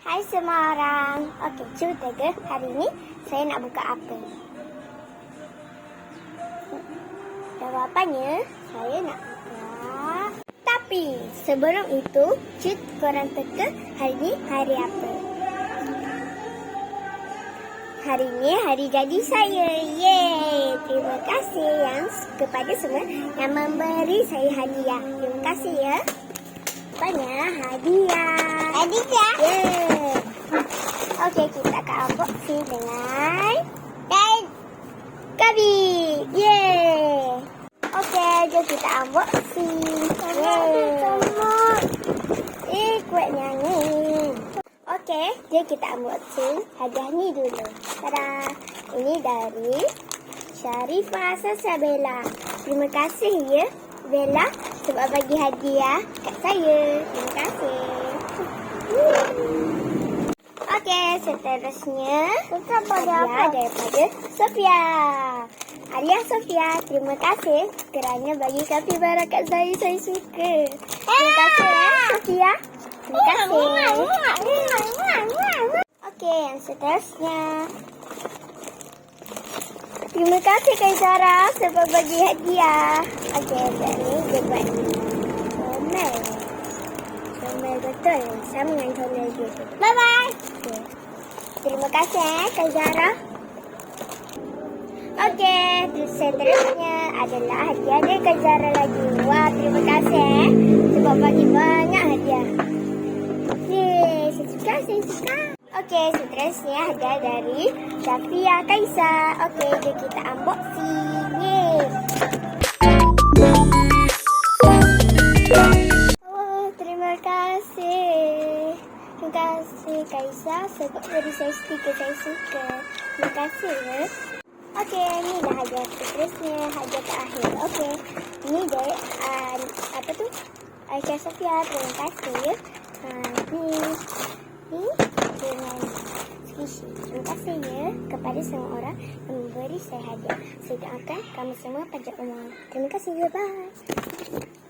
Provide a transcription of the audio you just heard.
Hai semua orang. Okey, cuba tega hari ni saya nak buka apa. Jawapannya saya nak buka. Tapi sebelum itu, cuba korang teka hari ni hari apa. Hari ni hari jadi saya. Yeay! Terima kasih kepada semua yang memberi saya hadiah. Terima kasih ya. Banyak hadiah. Hadiah? Yeay! Okey, kita akan unboxing dengan Gabi. Yeay! Okey, jom kita unboxing. Yeay! Kuatnya ni. Okey, jom kita unboxing hadiah ni dulu. Tada! Ini dari Sharifah Salsabila. Terima kasih ya, Bella, sebab bagi hadiah kat saya. Terima kasih. Okey, seterusnya hadiah daripada Sofia. Hadiah Sofia, terima kasih kerana bagi kapibara kat saya. Saya suka. Terima kasih ya, Sofia. Terima kasih. Okey, yang seterusnya. Terima kasih Kak Zara sebab bagi hadiah. Okey, jadi dia buat comel. Comel betul. Sama dengan comel dia. Bye-bye. Okay. Terima kasih Kak Zara. Okey, seterusnya adalah hadiah dari Kak Zara lagi. Wah, terima kasih sebab bagi banyak hadiah. Yeay, saya suka. Okey, seterusnya hadiah dari Syafia Kaisa. Okey, jom kita unboxing. Yeay. Oh, terima kasih. Terima kasih Kaisa sebab beri saya stiker. Saya suka. Terima kasih ya. Okey, ni dah hadiah seterusnya. Hadiah terakhir. Okey, ni dari apa tu? Aisyah Sofia. Terima kasih ya. Ni dengan squishy. Terima kasih ya kepada semua orang yang memberi saya hadiah. Saya doakan kamu semua panjang umur. Terima kasih. Bye.